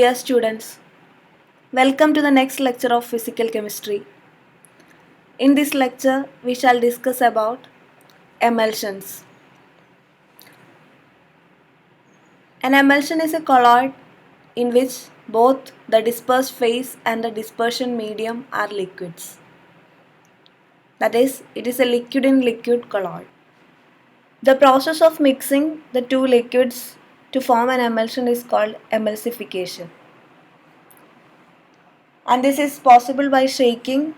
Dear students, welcome to the next lecture of Physical Chemistry. In this lecture, we shall discuss about emulsions. An emulsion is a colloid in which both the dispersed phase and the dispersion medium are liquids. That is, it is a liquid in liquid colloid. The process of mixing the two liquids to form an emulsion is called emulsification. And this is possible by shaking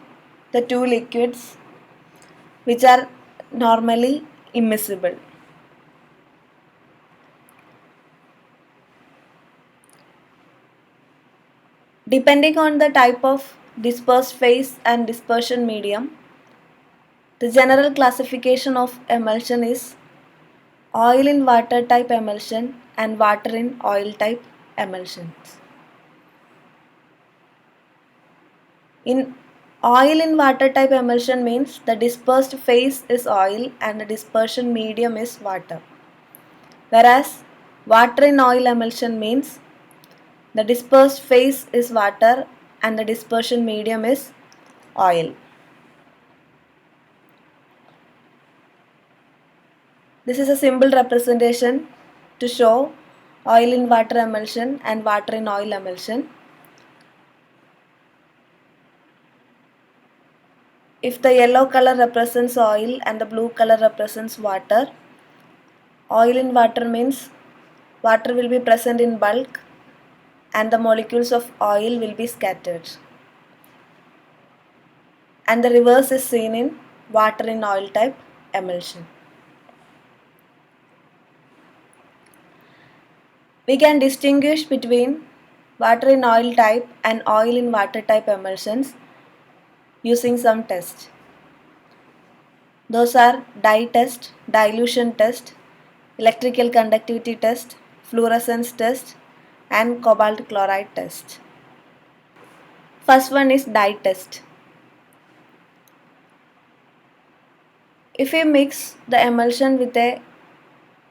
the two liquids which are normally immiscible. Depending on the type of dispersed phase and dispersion medium, the general classification of emulsion is oil in water type emulsion and water in oil type emulsions. In oil in water type emulsion means the dispersed phase is oil and the dispersion medium is water. Whereas water in oil emulsion means the dispersed phase is water and the dispersion medium is oil. This is a simple representation to show oil in water emulsion and water in oil emulsion. If the yellow color represents oil and the blue color represents water, oil in water means water will be present in bulk and the molecules of oil will be scattered. And the reverse is seen in water in oil type emulsion. We can distinguish between water in oil type and oil in water type emulsions using some tests. Those are dye test, dilution test, electrical conductivity test, fluorescence test, and cobalt chloride test. First one is dye test. If we mix the emulsion with a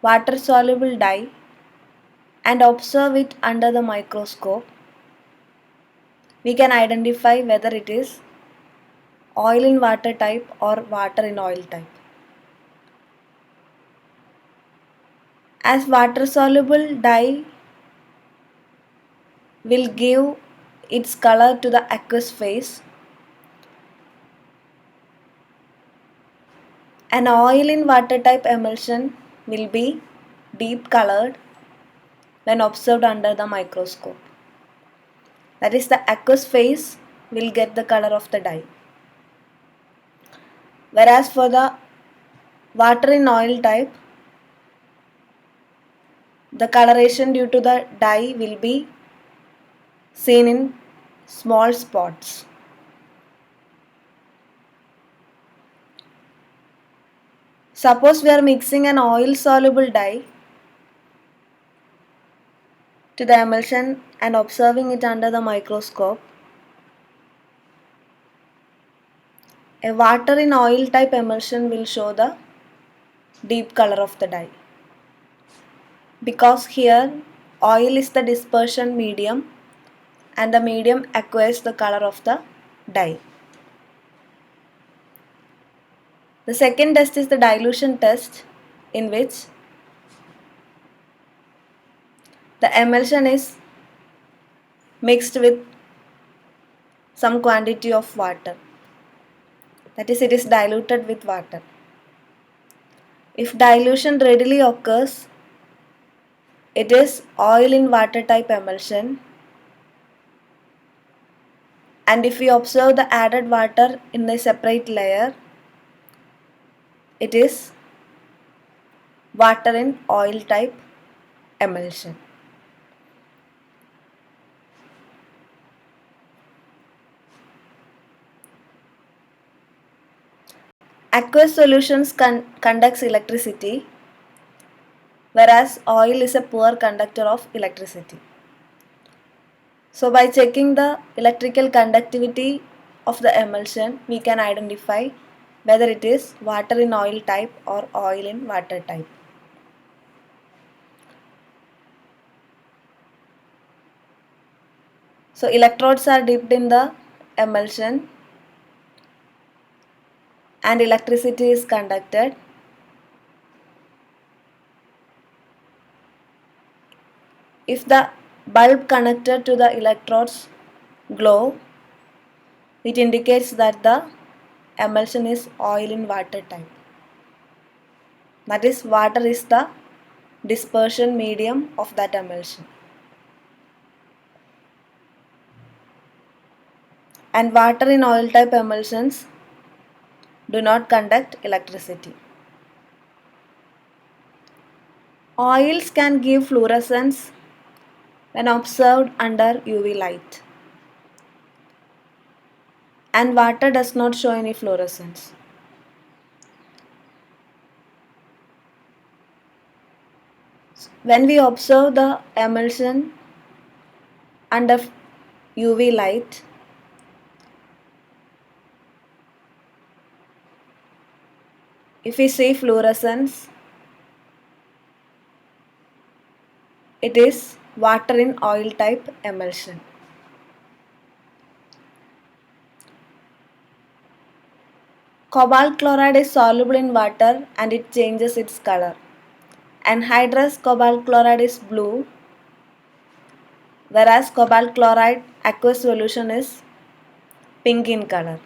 water soluble dye and observe it under the microscope, we can identify whether it is oil in water type or water in oil type. As water soluble dye will give its color to the aqueous phase, an oil in water type emulsion will be deep colored when observed under the microscope. That is, the aqueous phase will get the color of the dye. Whereas for the water in oil type, the coloration due to the dye will be seen in small spots. Suppose we are mixing an oil soluble dye to the emulsion and observing it under the microscope. A water in oil type emulsion will show the deep color of the dye, because here oil is the dispersion medium and the medium acquires the color of the dye. The second test is the dilution test, in which the emulsion is mixed with some quantity of water. That is, it is diluted with water. If dilution readily occurs, it is oil in water type emulsion, and if we observe the added water in a separate layer, it is water in oil type emulsion. Aqueous solutions conducts electricity, whereas oil is a poor conductor of electricity. So by checking the electrical conductivity of the emulsion, we can identify whether it is water in oil type or oil in water type. So electrodes are dipped in the emulsion and electricity is conducted. If the bulb connected to the electrodes glow, it indicates that the emulsion is oil in water type. That is, water is the dispersion medium of that emulsion. And water in oil type emulsions do not conduct electricity. Oils can give fluorescence when observed under UV light, and water does not show any fluorescence. When we observe the emulsion under UV light, if we see fluorescence, it is water in oil type emulsion. Cobalt chloride is soluble in water and it changes its color. Anhydrous cobalt chloride is blue, whereas cobalt chloride aqueous solution is pink in color.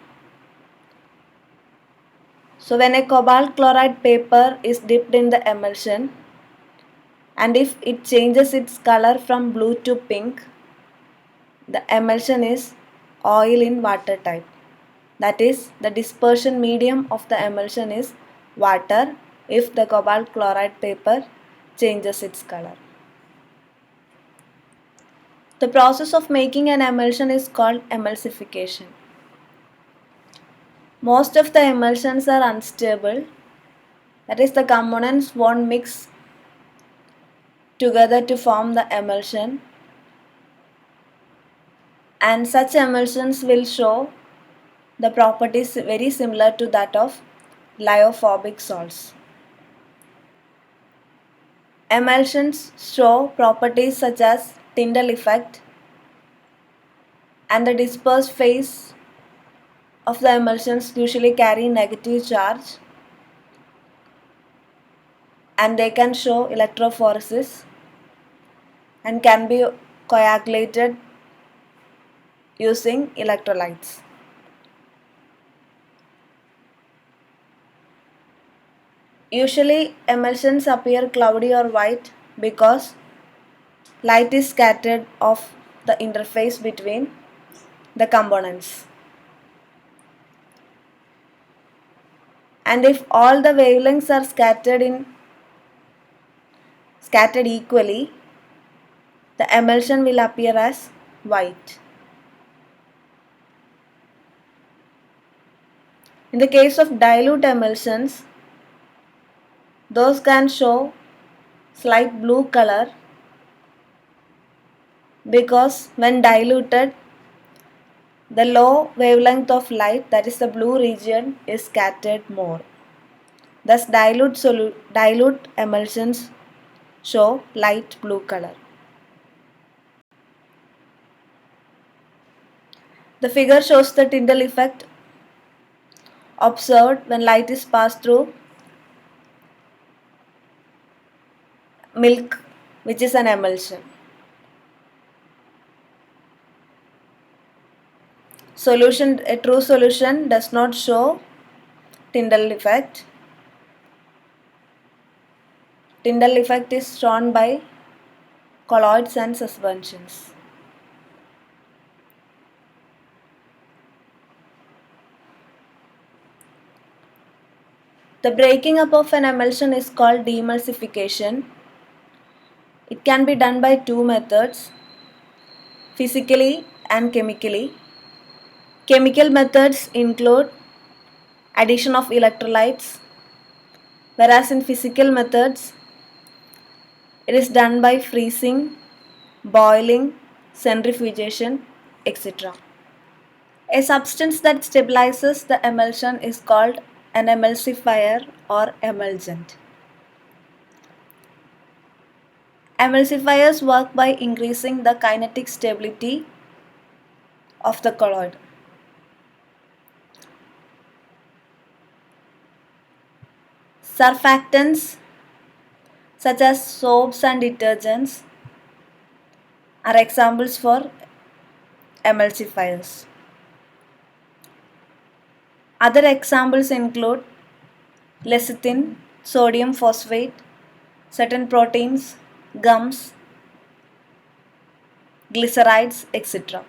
So when a cobalt chloride paper is dipped in the emulsion and if it changes its color from blue to pink, the emulsion is oil in water type. That is, the dispersion medium of the emulsion is water if the cobalt chloride paper changes its color. The process of making an emulsion is called emulsification. Most of the emulsions are unstable, that is, the components won't mix together to form the emulsion, and such emulsions will show the properties very similar to that of lyophobic salts. Emulsions show properties such as Tyndall effect, and the dispersed phase of the emulsions usually carry negative charge, and they can show electrophoresis and can be coagulated using electrolytes. Usually emulsions appear cloudy or white because light is scattered off the interface between the components. And if all the wavelengths are scattered equally, the emulsion will appear as white. In the case of dilute emulsions, those can show slight blue color because when diluted, the low wavelength of light, that is the blue region, is scattered more. Thus dilute emulsions show light blue color. The figure shows the Tyndall effect observed when light is passed through milk, which is an emulsion. A true solution does not show Tyndall effect. Tyndall effect is shown by colloids and suspensions. The breaking up of an emulsion is called demulsification. It can be done by two methods, physically and chemically. Chemical methods include addition of electrolytes, whereas in physical methods, it is done by freezing, boiling, centrifugation, etc. A substance that stabilizes the emulsion is called an emulsifier or emulgent. Emulsifiers work by increasing the kinetic stability of the colloid. Surfactants such as soaps and detergents are examples for emulsifiers. Other examples include lecithin, sodium phosphate, certain proteins, gums, glycerides, etc.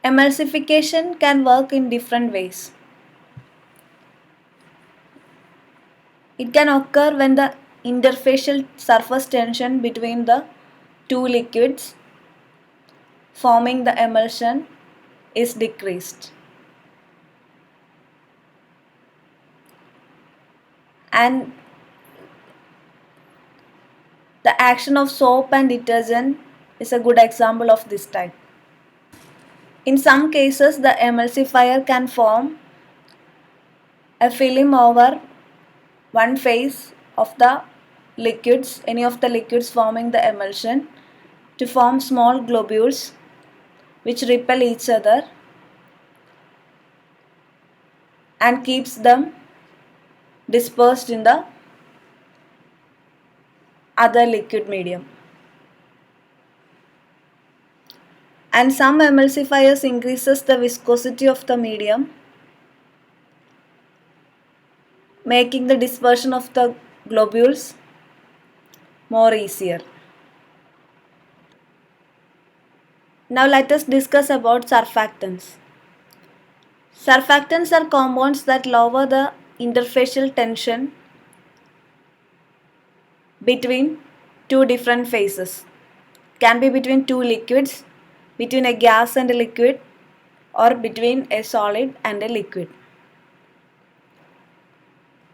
Emulsification can work in different ways. It can occur when the interfacial surface tension between the two liquids forming the emulsion is decreased. And the action of soap and detergent is a good example of this type. In some cases, the emulsifier can form a film over one phase of the liquids, any of the liquids forming the emulsion, to form small globules which repel each other and keeps them dispersed in the other liquid medium. And some emulsifiers increases the viscosity of the medium, making the dispersion of the globules more easier. Now let us discuss about surfactants. Surfactants are compounds that lower the interfacial tension between two different phases. Can be between two liquids, between a gas and a liquid, or between a solid and a liquid.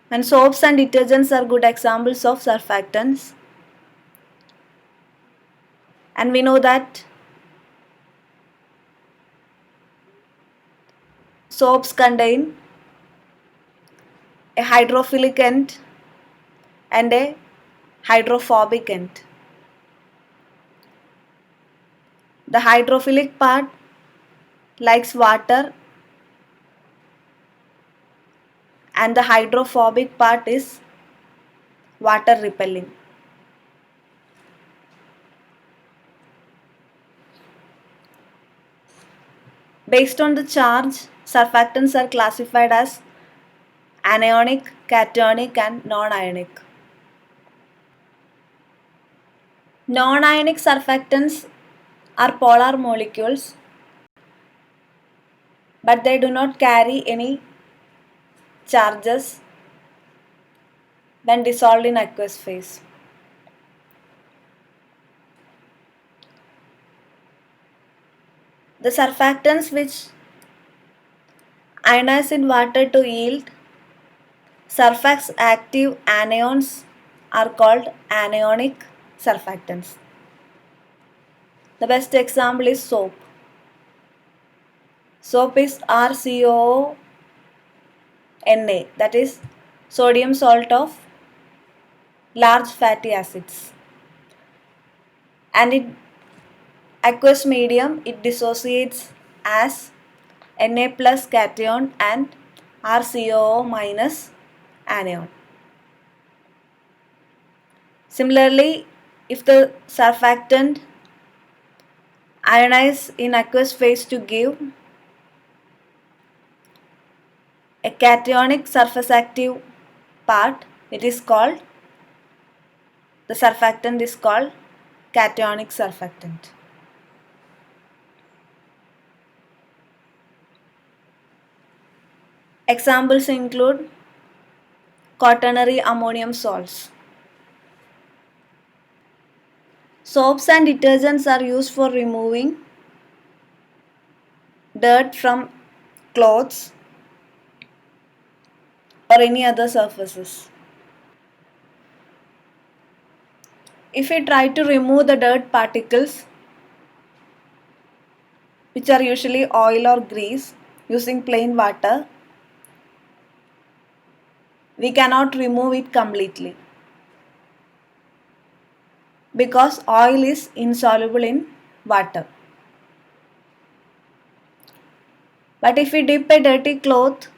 And soaps and detergents are good examples of surfactants. And we know that soaps contain a hydrophilic end and a hydrophobic end. The hydrophilic part likes water and the hydrophobic part is water repelling. Based on the charge, surfactants are classified as anionic, cationic and non-ionic. Non-ionic surfactants are polar molecules, but they do not carry any charges when dissolved in aqueous phase. The surfactants which ionize in water to yield surface active anions are called anionic surfactants. The best example is soap. Soap is RCOO Na, that is sodium salt of large fatty acids. And in aqueous medium, it dissociates as Na plus cation and RCOO minus anion. Similarly, if the surfactant ionize in aqueous phase to give a cationic surface active part, it is called, the surfactant is called cationic surfactant. Examples include quaternary ammonium salts. Soaps and detergents are used for removing dirt from clothes, or any other surfaces. If we try to remove the dirt particles, which are usually oil or grease, using plain water, we cannot remove it completely because oil is insoluble in water. But if we dip a dirty cloth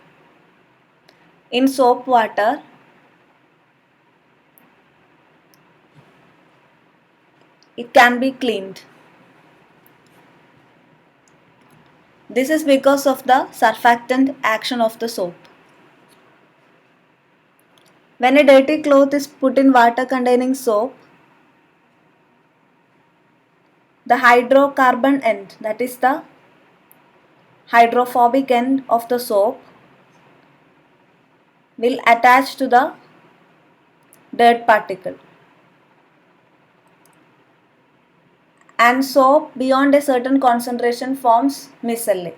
in soap water, it can be cleaned. This is because of the surfactant action of the soap. When a dirty cloth is put in water containing soap, the hydrocarbon end, that is the hydrophobic end of the soap, will attach to the dirt particle. And soap beyond a certain concentration forms micelle.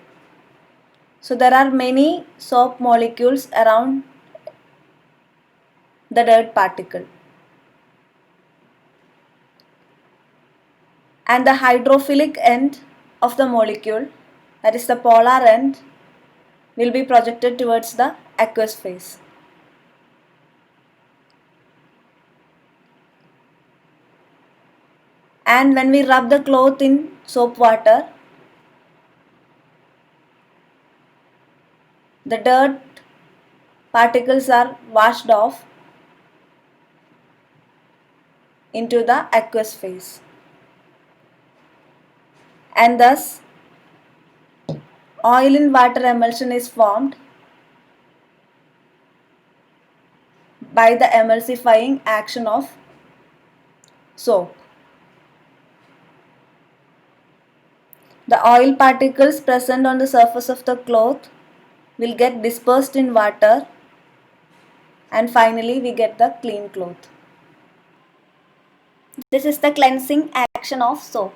So there are many soap molecules around the dirt particle. And the hydrophilic end of the molecule, that is the polar end, will be projected towards the aqueous phase. And when we rub the cloth in soap water, the dirt particles are washed off into the aqueous phase. And thus, oil in water emulsion is formed by the emulsifying action of soap. The oil particles present on the surface of the cloth will get dispersed in water, and finally we get the clean cloth. This is the cleansing action of soap.